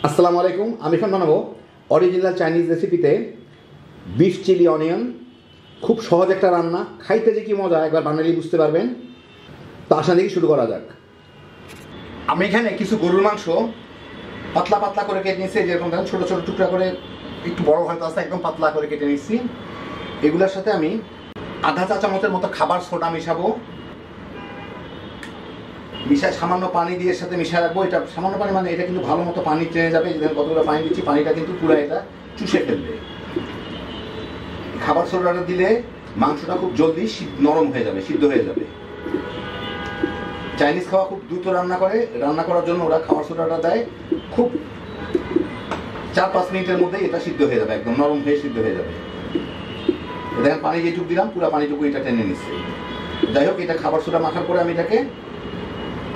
আসসালামু আলাইকুম। আমি এখন বানাবো অরিজিনাল চাইনিজ রেসিপিতে বিফ চিলি অনিয়ন। খুব সহজ একটা রান্না, খাইতে যে কি মজা একবার বানালেই বুঝতে পারবেন। তো আসা দেখি শুরু করা যাক। আমি এখানে কিছু গরুর মাংস পাতলা পাতলা করে কেটে নিচ্ছি, যেরকম দেখেন ছোটো ছোটো টুকরা করে, একটু বড় হয়তো আছে, একদম পাতলা করে কেটে নিচ্ছি। এগুলোর সাথে আমি আধা চা চামচের মতো খাবার সোডা মিশাবো, মিশায় সামান্য পানি দিয়ে সাথে মিশায় রাখবো। এটা সামান্য পানি মানে এটা কিন্তু ভালো মতো পানি টেনে যাবে। যেখানে কতগুলো পানি দিচ্ছি, পানিটা কিন্তু পুরো এটা চুষে ফেলবে। খাবার সোডাটা দিলে মাংসটা খুব জলদি নরম হয়ে যাবে, সিদ্ধ হয়ে যাবে। চাইনিজ খাওয়া খুব দ্রুত রান্না করে, রান্না করার জন্য ওরা খাবার সোডাটা দেয়, খুব 4-5 মিনিটের মধ্যেই এটা সিদ্ধ হয়ে যাবে, একদম নরম হয়ে সিদ্ধ হয়ে যাবে। দেখেন পানি যেটুকু দিলাম পুরো পানিটুকু এটা টেনে নিচ্ছে। যাই হোক, এটা খাবার সোডা মাখার পরে আমি এটাকে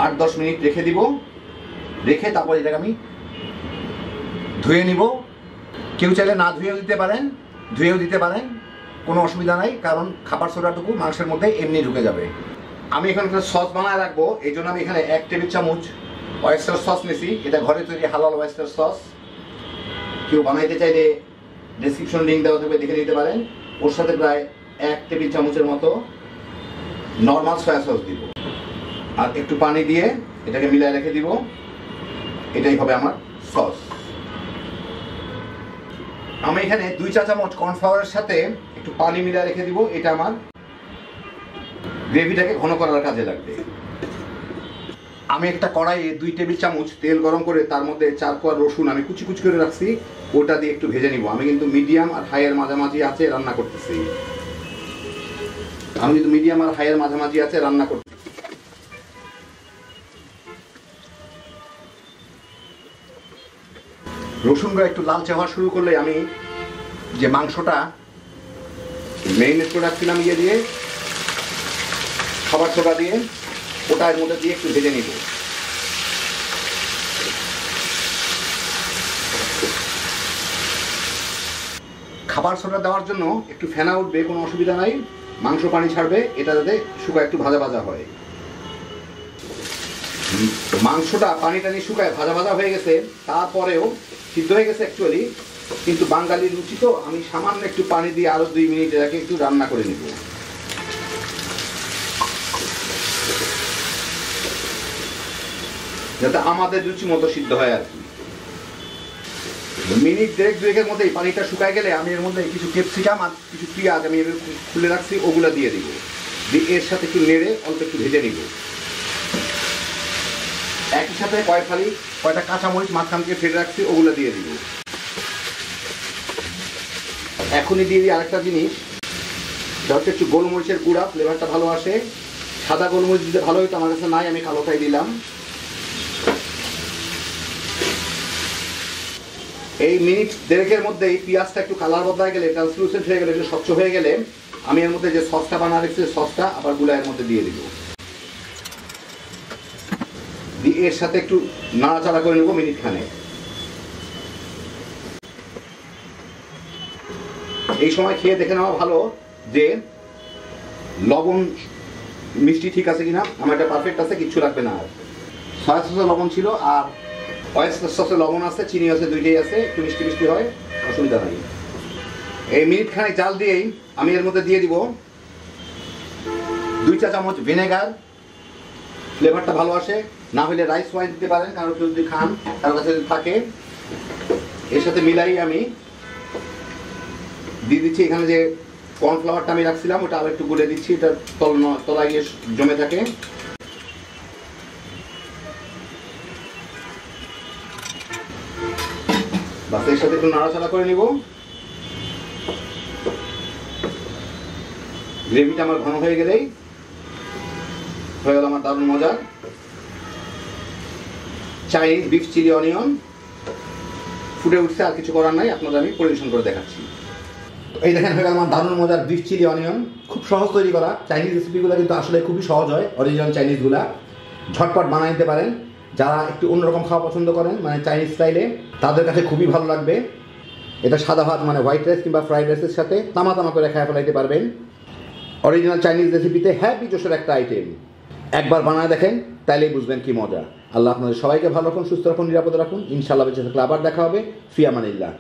8-10 মিনিট রেখে দিব। রেখে তারপর এটাকে আমি ধুয়ে নিব। কেউ চাইলে না ধুয়েও দিতে পারেন, ধুয়েও দিতে পারেন, কোনো অসুবিধা নাই, কারণ খাবার সোডাটুকু মাংসের মধ্যে এমনি ঢুকে যাবে। আমি এখানে একটা সস বানায় রাখবো, এই জন্য আমি এখানে 1 টেবিল চামচ ওয়েস্টার সস নিয়েছি। এটা ঘরে তৈরি হালাল ওয়েস্টার সস। কেউ বানাইতে চাইলে ডেসক্রিপশন লিঙ্ক দেওয়া থাকবে, দেখে নিতে পারেন। ওর সাথে প্রায় 1 টেবিল চামচের মতো নর্মাল সয়া সস দিব, আর একটু পানি দিয়ে এটাকে মিলায় রেখে দিব। এটাই হবে আমার সস। আমি এখানে 2 চা চামচ কর্নফ্লাওয়ারের সাথে একটু পানি মিলায় রেখে দিব। এটা আমার গ্রেভিটাকে ঘন করার কাজে লাগবে। আমি একটা কড়াইয়ে 2 টেবিল চামচ তেল গরম করে তার মধ্যে 4 কোয়া রসুন আমি কুচি কুচি করে রাখছি, ওটা দিয়ে একটু ভেজে নিব। আমি কিন্তু মিডিয়াম আর হাইয়ের মাঝামাঝি আছে রান্না করতেছি। রান্না করতেছি। রসুনটা একটু লালচে হওয়া শুরু করলে আমি যে মাংসটা ম্যারিনেট করে রাখছিলাম ইয়ে দিয়ে, খাবার সোডা দিয়ে, ওটা এর মধ্যে দিয়ে একটু ভেজে নিব। খাবার সোডা দেওয়ার জন্য একটু ফেনা উঠবে, কোনো অসুবিধা নাই, মাংস পানি ছাড়বে, এটা যাতে শুকায় একটু ভাজা ভাজা হয়। মাংসটা পানি টানি শুকায় ভাজা ভাজা হয়ে গেছে, তারপরেও সিদ্ধ হয়ে গেছে অ্যাকচুয়ালি, কিন্তু বাঙালির রুচি তো আমি সামান্য একটু পানি দিয়ে আরো 2 মিনিট এটাকে একটু রান্না করে নিব, যাতে আমাদের রুচি মতো সিদ্ধ হয় আর কি। মিনিট 1-2 মধ্যেই পানিটা শুকায় গেলে আমি এর মধ্যে কিছু ক্যাপসিকাম আর কিছু পেঁয়াজ আমি খুলে রাখছি, ওগুলা দিয়ে দিব। দিয়ে এর সাথে একটু নেড়ে অল্প একটু ভেজে নিব। একই সাথে কয়টা কাঁচামরিচ মাঝখান থেকে ফেলে রাখছি, ওগুলো দিয়ে দিব। এখনই দিয়ে দিই আরেকটা জিনিস, যাতে একটু গোলমরিচের গুঁড়া, ফ্লেভারটা ভালো আসে। সাদা গোলমরিচ দিতে ভালো হইতো, আমার কাছে নাই, আমি কালোটাই দিলাম। এই মিনিট 1.5 মধ্যেই পেঁয়াজটা একটু কালার বদলায় গেলে, ট্রান্সলুসেন্ট হয়ে গেলে, একটু স্বচ্ছ হয়ে গেলে আমি এর মধ্যে যে সসটা বানা রেখেছি সসটা আবার গুলায়ের মধ্যে দিয়ে দিব। এর সাথে একটু নাড়াচাড়া করে নেব মিনিট খানে। এই সময় খেয়ে দেখে নেওয়া ভালো যে লবণ মিষ্টি ঠিক আছে কিনা। আমার এটা পারফেক্ট আছে, কিচ্ছু লাগবে না। আর সয়া সসে লবণ ছিল, আর ওয়েস্টার সসে লবণ আছে, চিনি আছে, দুইটাই আছে, একটু মিষ্টি মিষ্টি হয়, অসুবিধা নাই। এই মিনিট খানে জাল দিয়েই আমি এর মধ্যে দিয়ে দিব 2 চা চামচ ভিনেগার, ফ্লেভারটা ভালো আসে। না হলে রাইস ওয়াইন দিতে পারেন, কারণ কেউ যদি খান, কারো কাছে যদি থাকে। এর সাথে মিলাই আমি দিয়ে দিচ্ছি এখানে যে কর্নফ্লাওয়ারটা আমি রাখছিলাম, ওটা আবার একটু গুলে দিচ্ছি, এটা তলায় গিয়ে জমে থাকে। বাস, এর সাথে একটু নাড়াচাড়া করে নিব। গ্রেভিটা আমার ঘন হয়ে গেলেই হয়ে গেল আমার দারুণ মজার চাইনিজ বিফ চিলি অনিয়ন। ফুটে উঠছে, আর কিছু করার নাই, আপনাদের আমি পরিবেশন করে দেখাচ্ছি। এই দেখেন হয়ে গেল আমার দারুণ মজার বিফ চিলি অনিয়ন। খুব সহজ তৈরি করা। চাইনিজ রেসিপিগুলো কিন্তু আসলে খুবই সহজ হয়, অরিজিনাল চাইনিজগুলা ঝটপট বানিয়ে নিতে পারেন। যারা একটু অন্যরকম খাওয়া পছন্দ করেন, মানে চাইনিজ স্টাইলে, তাদের কাছে খুবই ভালো লাগবে। এটা সাদা ভাত মানে হোয়াইট রাইস কিংবা ফ্রাইড রাইসের সাথে তামা তামা করে খেয়ে ফেলাইতে পারবেন। অরিজিনাল চাইনিজ রেসিপিতে হ্যাপি জোশের একটা আইটেম। একবার বানায় দেখেন, তাইলেই বুঝবেন কি মজা। আল্লাহ আপনাদের সবাইকে ভালো রাখুন, সুস্থ রাখুন, নিরাপদে রাখুন। ইনশাআল্লাহ বেঁচে থাকলে আবার দেখা হবে। ফি আমানিল্লাহ।